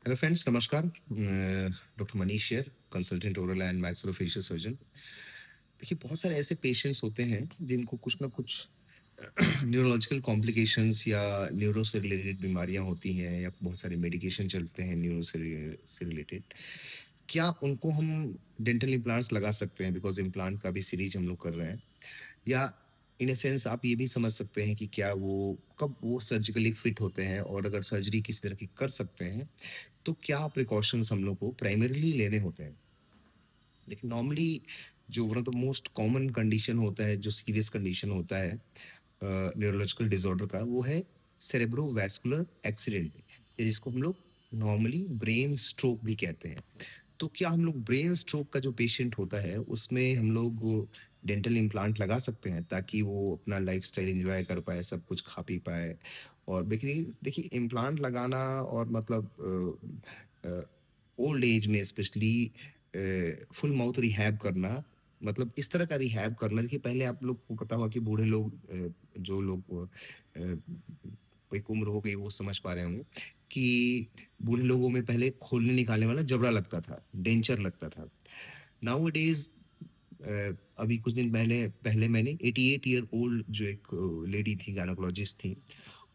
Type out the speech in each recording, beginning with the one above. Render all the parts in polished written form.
Hello friends, नमस्कार। Doctor Manish here, consultant oral and maxillofacial surgeon. देखिए, बहुत सारे ऐसे पेशेंट्स होते हैं जिनको कुछ ना कुछ न्यूरोलॉजिकल कॉम्प्लिकेशंस या न्यूरो से रिलेटेड बीमारियां होती हैं या बहुत सारे मेडिकेशन चलते हैं न्यूरो से रिलेटेड। क्या उनको हम डेंटल इम्प्लांट्स लगा सकते हैं? बिकॉज इम्प्लांट का भी सीरीज हम लोग कर रहे हैं। या इन अ सेंस आप ये भी समझ सकते हैं कि क्या वो कब वो सर्जिकली फिट होते हैं, और अगर सर्जरी किसी तरह की कर सकते हैं तो क्या प्रिकॉशंस हम लोग को प्राइमरीली लेने होते हैं? लेकिन नॉर्मली जो one of the most common condition होता है, जो सीरियस कंडीशन होता है न्यूरोलॉजिकल डिसऑर्डर का, वो है सेरेब्रोवैस्कुलर एक्सीडेंट, या जिसको हम लोग नॉर्मली ब्रेन स्ट्रोक भी कहते हैं। तो क्या हम लोग ब्रेन स्ट्रोक का जो पेशेंट होता है उसमें हम लोग डेंटल इम्प्लांट लगा सकते हैं ताकि वो अपना लाइफस्टाइल एंजॉय कर पाए, सब कुछ खा पी पाए? और देखिए देखिए इम्प्लांट लगाना और मतलब ओल्ड एज में स्पेशली फुल माउथ रिहैब करना, मतलब इस तरह का रिहैब करना। देखिए, पहले आप लोग को पता होगा कि बूढ़े लोग जो लोग एक उम्र हो गई वो समझ पा रहे होंगे कि बूढ़े लोगों में पहले खोलने निकालने वाला जबड़ा लगता था, डेंचर लगता था। नाउ इट इज अभी कुछ दिन पहले पहले मैंने 88 ईयर ओल्ड जो एक लेडी थी, गायनोकोलॉजिस्ट थी,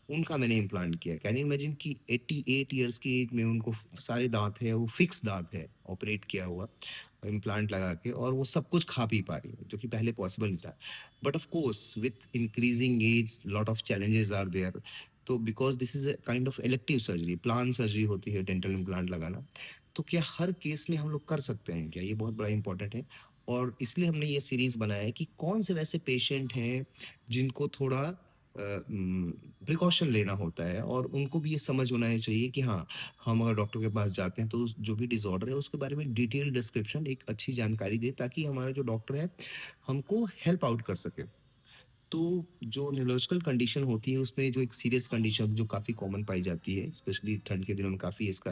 उनका मैंने इम्प्लांट किया। कैन यू इमेजिन कि 88 इयर्स की एज में उनको सारे दांत है, वो फिक्स दांत है, ऑपरेट किया हुआ इम्प्लांट लगा के, और वो सब कुछ खा पी पा रही है, जो कि पहले पॉसिबल नहीं था। But of course with increasing age lot of challenges are there. तो because this is a kind of elective surgery, plan surgery होती है डेंटल इम्प्लांट लगाना। तो क्या हर केस में हम लोग कर सकते हैं क्या? ये बहुत बड़ा इंपॉर्टेंट है। और इसलिए हमने ये सीरीज बनाया है कि कौन से वैसे पेशेंट हैं जिनको थोड़ा प्रिकॉशन लेना होता है, और उनको भी ये समझ होना ही चाहिए कि हाँ, हम अगर डॉक्टर के पास जाते हैं तो जो भी डिसऑर्डर है उसके बारे में डिटेल डिस्क्रिप्शन, एक अच्छी जानकारी दे, ताकि हमारा जो डॉक्टर है हमको हेल्प आउट कर सके। तो जो न्यूरोलॉजिकल कंडीशन होती है उसमें जो एक सीरियस कंडीशन जो काफ़ी कॉमन पाई जाती है, स्पेशली ठंड के दिनों में काफ़ी इसका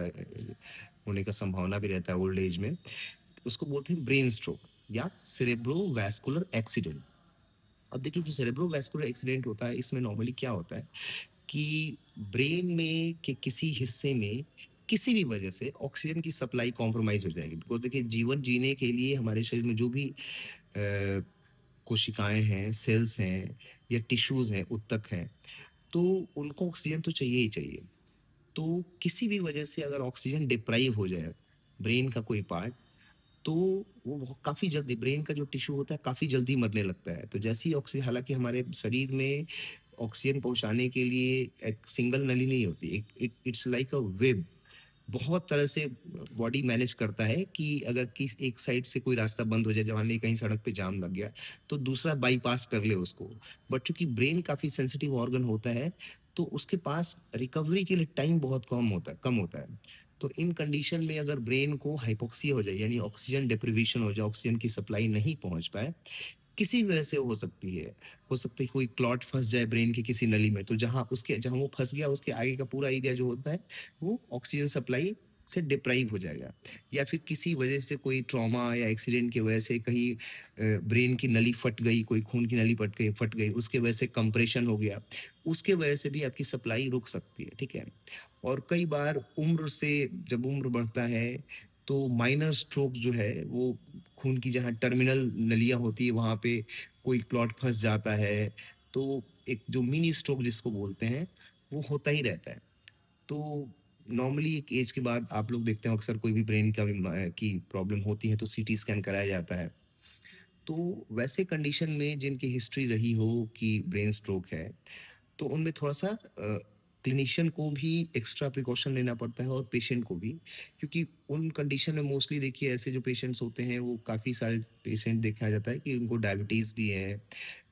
होने का संभावना भी रहता है ओल्ड एज में, उसको बोलते हैं ब्रेन स्ट्रोक या सेरेब्रोवैस्कुलर एक्सीडेंट। अब देखिए, जो सेरेब्रोवैस्कुलर एक्सीडेंट होता है इसमें नॉर्मली क्या होता है कि ब्रेन में के किसी हिस्से में किसी भी वजह से ऑक्सीजन की सप्लाई कॉम्प्रोमाइज हो जाएगी। बिकॉज देखिए, जीवन जीने के लिए हमारे शरीर में जो भी कोशिकाएं हैं, सेल्स हैं या टिश्यूज हैं, ऊतक हैं, तो उनको ऑक्सीजन तो चाहिए ही चाहिए। तो किसी भी वजह से अगर ऑक्सीजन डिप्राइव हो जाए ब्रेन का कोई पार्ट, तो वो काफ़ी जल्दी ब्रेन का जो टिश्यू होता है काफ़ी जल्दी मरने लगता है। तो जैसे ही ऑक्सी हालाँकि हमारे शरीर में ऑक्सीजन पहुँचाने के लिए एक सिंगल नली नहीं होती, एक इट्स लाइक अ वेब। बहुत तरह से बॉडी मैनेज करता है कि अगर किस एक साइड से कोई रास्ता बंद हो जाए, मान लीजिए कहीं सड़क पे जाम लग गया, तो दूसरा बाईपास कर ले उसको। बट चूँकि ब्रेन काफ़ी सेंसिटिव ऑर्गन होता है, तो उसके पास रिकवरी के लिए टाइम बहुत कम होता है। तो इन कंडीशन में अगर ब्रेन को हाइपोक्सिया हो जाए, यानी ऑक्सीजन डिप्रिवेशन हो जाए, ऑक्सीजन की सप्लाई नहीं पहुँच पाए, किसी भी वजह से हो सकती है। हो सकता है कोई क्लॉट फँस जाए ब्रेन की किसी नली में, तो जहाँ वो फँस गया उसके आगे का पूरा एरिया जो होता है, वो ऑक्सीजन सप्लाई से डिप्राइव हो जाएगा। या फिर किसी वजह से कोई ट्रॉमा या एक्सीडेंट की वजह से कहीं ब्रेन की नली फट गई, कोई खून की नली फट गई, उसके वजह से कंप्रेशन हो गया, उसके वजह से भी आपकी सप्लाई रुक सकती है, ठीक है? और कई बार उम्र से जब उम्र बढ़ता है, तो माइनर स्ट्रोक जो है, वो खून की जहाँ टर्मिनल नलियाँ होती है वहाँ पे कोई क्लॉट फँस जाता है, तो एक जो मिनी स्ट्रोक जिसको बोलते हैं, वो होता ही रहता है। तो नॉर्मली एक एज के बाद आप लोग देखते हैं अक्सर कोई भी ब्रेन का की प्रॉब्लम होती है तो सीटी स्कैन कराया जाता है। तो वैसे कंडीशन में जिनकी हिस्ट्री रही हो कि ब्रेन स्ट्रोक है, तो उनमें थोड़ा-सा क्लिनिशियन को भी एक्स्ट्रा प्रिकॉशन लेना पड़ता है, और पेशेंट को भी। क्योंकि उन कंडीशन में मोस्टली देखिए ऐसे जो पेशेंट्स होते हैं, वो काफ़ी सारे पेशेंट देखा जाता है कि उनको डायबिटीज़ भी है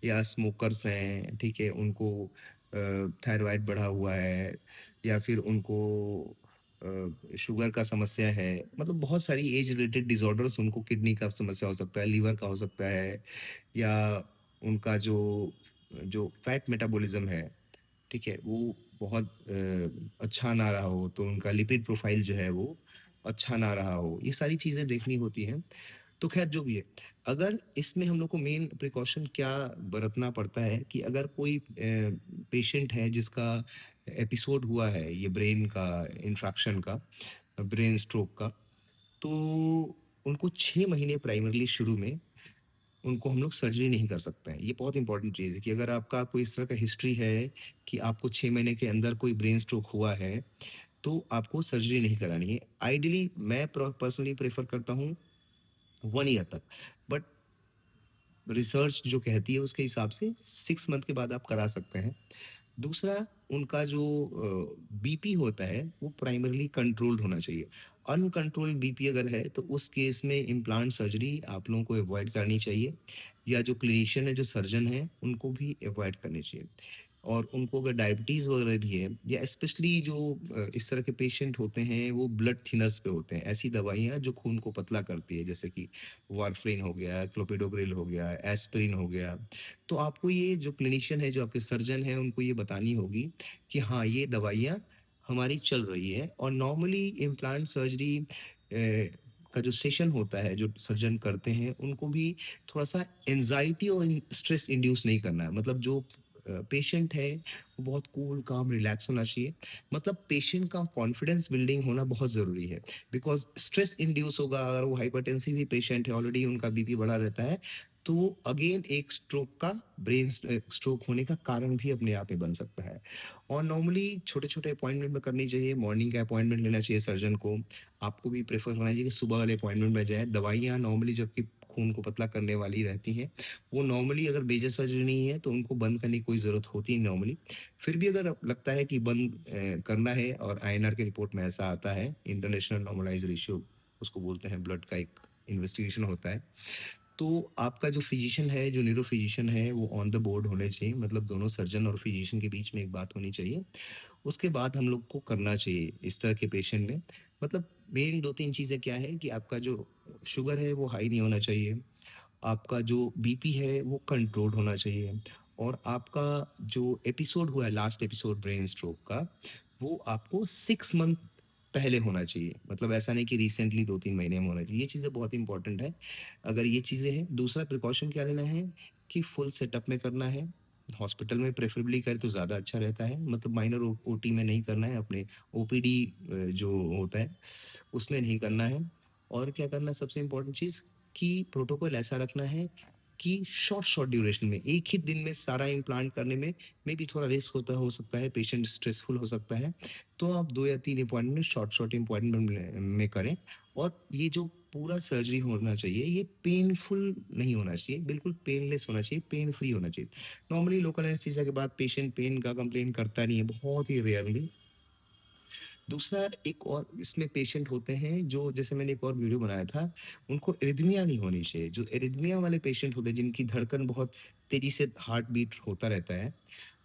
या स्मोकर्स हैं, ठीक है? उनको थायरॉइड बढ़ा हुआ है, या फिर उनको शुगर का समस्या है। मतलब बहुत सारी एज रिलेटेड डिसऑर्डर्स, उनको किडनी का समस्या हो सकता है, लिवर का हो सकता है, या उनका जो जो फैट मेटाबॉलिज़्म है, ठीक है? वो बहुत अच्छा ना रहा हो, तो उनका लिपिड प्रोफ़ाइल जो है वो अच्छा ना रहा हो, ये सारी चीज़ें देखनी होती हैं। तो ख़ैर जो भी है, अगर इसमें हम लोग को मेन प्रिकॉशन क्या बरतना पड़ता है कि अगर कोई पेशेंट है जिसका एपिसोड हुआ है ये ब्रेन का इंफ्रैक्शन का, ब्रेन स्ट्रोक का। तो उनको 6 महीने प्राइमरीली शुरू में उनको हम लोग सर्जरी नहीं कर सकते हैं। ये बहुत इंपॉर्टेंट चीज़ है कि अगर आपका कोई इस तरह का हिस्ट्री है कि आपको 6 महीने के अंदर कोई ब्रेन स्ट्रोक हुआ है, तो आपको सर्जरी नहीं करानी है। आइडियली मैं पर्सनली प्रेफ़र करता हूँ 1 ईयर तक। बट रिसर्च जो कहती है उसके हिसाब से 6 मंथ के बाद आप करा सकते हैं। दूसरा, उनका जो बीपी होता है वो प्राइमरीली कंट्रोल्ड होना चाहिए। अनकंट्रोल्ड बीपी अगर है तो उस केस में इम्प्लांट सर्जरी आप लोगों को अवॉइड करनी चाहिए, या जो क्लिनिशियन है, जो सर्जन है, उनको भी अवॉइड करनी चाहिए। और उनको अगर डायबिटीज़ वगैरह भी है, या स्पेशली जो इस तरह के पेशेंट होते हैं वो ब्लड थिनर्स पे होते हैं, ऐसी दवाइयाँ जो खून को पतला करती है, जैसे कि वारफरिन हो गया, क्लोपिडोग्रिल हो गया, एस्पिरिन हो गया। तो आपको ये जो क्लिनिशियन है, जो आपके सर्जन हैं, उनको ये बतानी होगी कि हाँ, ये दवाइयाँ हमारी चल रही है। और नॉर्मली इम्प्लांट सर्जरी का जो सेशन होता है, जो सर्जन करते हैं, उनको भी थोड़ा-सा एंग्ज़ायटी और स्ट्रेस इंड्यूस नहीं करना है। मतलब जो पेशेंट है, वो बहुत कूल, काम, रिलैक्स होना चाहिए। मतलब पेशेंट का कॉन्फिडेंस बिल्डिंग होना बहुत ज़रूरी है। बिकॉज़ स्ट्रेस इंड्यूस होगा, अगर वो हाइपरटेंसिव ही पेशेंट है, ऑलरेडी उनका बीपी बढ़ा रहता है, तो अगेन एक स्ट्रोक का स्ट्रोक होने का कारण भी अपने आप में बन सकता है। और नॉर्मली छोटे-छोटे अपॉइंटमेंट में करनी चाहिए, मॉर्निंग का अपॉइंटमेंट लेना चाहिए सर्जन को। आपको भी प्रेफ़र करना चाहिए कि सुबह वाले अपॉइंटमेंट में जाएँ। दवाइयाँ नॉर्मली जो आपकी खून को पतला करने वाली रहती हैं, वो नॉर्मली अगर मेजर सर्जरी नहीं है, तो उनको बंद करने की कोई ज़रूरत होती नहीं नॉर्मली। फिर भी अगर लगता है कि बंद करना है और आईएनआर की रिपोर्ट में ऐसा आता है, इंटरनेशनल नॉर्मलाइज़्ड रेशियो उसको बोलते हैं, ब्लड का एक इन्वेस्टिगेशन होता है। तो आपका जो फिजिशियन है, जो न्यूरो फिजिशियन है, वो ऑन द बोर्ड होने चाहिए, मतलब दोनों सर्जन और फिजिशियन के बीच में एक बात होनी चाहिए। उसके बाद हम लोग को करना चाहिए इस तरह के पेशेंट में। मतलब मेन 2-3 चीज़ें क्या है कि आपका जो शुगर है वो हाई नहीं होना चाहिए, आपका जो बीपी है वो कंट्रोल्ड होना चाहिए, और आपका जो एपिसोड हुआ है, लास्ट एपिसोड ब्रेन स्ट्रोक का, वो आपको 6 मंथ पहले होना चाहिए। मतलब ऐसा नहीं कि रिसेंटली 2-3 महीने में होना चाहिए। ये चीज़ें बहुत इंपॉर्टेंट है। अगर ये चीज़ें हैं, दूसरा प्रिकॉशन क्या लेना है कि फुल सेटअप में करना है। हॉस्पिटल में प्रेफ़रेबली करें तो ज़्यादा अच्छा रहता है। मतलब माइनर ओ ओटी में नहीं करना है, अपने ओपीडी जो होता है, उसमें नहीं करना है। और क्या करना है, सबसे इम्पोर्टेंट चीज़ कि प्रोटोकॉल ऐसा रखना है कि शॉर्ट ड्यूरेशन में, एक ही दिन में सारा इम्प्लांट करने में मेबी थोड़ा रिस्क हो सकता है, पेशेंट स्ट्रेसफुल हो सकता है। तो आप 2 या 3 अपॉइंटमेंट शॉर्ट अपॉइंटमेंट में करें। और ये जो पूरा सर्जरी होना चाहिए, ये पेनफुल नहीं होना चाहिए, बिल्कुल पेनलेस होना चाहिए, पेन फ्री होना चाहिए। नॉर्मली लोकल एनेस्थीसिया के बाद पेशेंट पेन का कंप्लेन करता नहीं है, बहुत ही रेयरली। दूसरा, एक और इसमें पेशेंट होते हैं जो, जैसे मैंने एक और वीडियो बनाया था, उनको एरिथमिया नहीं होनी चाहिए। जो एरिथमिया वाले पेशेंट होते हैं, जिनकी धड़कन बहुत तेज़ी से हार्ट बीट होता रहता है,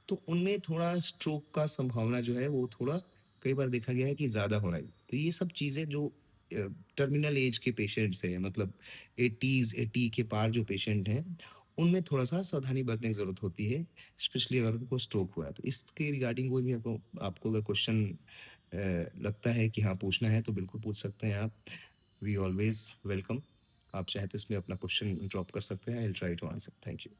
तो उनमें थोड़ा स्ट्रोक का संभावना जो है वो थोड़ा, कई बार देखा गया है कि ज़्यादा हो रहा है। तो ये सब चीज़ें जो टर्मिनल एज के पेशेंट्स हैं, मतलब 80 के पार जो पेशेंट हैं, उनमें थोड़ा-सा सावधानी बरतने की ज़रूरत होती है, स्पेशली अगर उनको स्ट्रोक हुआ है। तो इसके रिगार्डिंग कोई भी आपको आपको अगर क्वेश्चन लगता है कि हाँ, पूछना है, तो बिल्कुल पूछ सकते हैं आप। We always welcome. आप चाहे तो इसमें अपना क्वेश्चन ड्रॉप कर सकते हैं। I will try to answer. Thank you.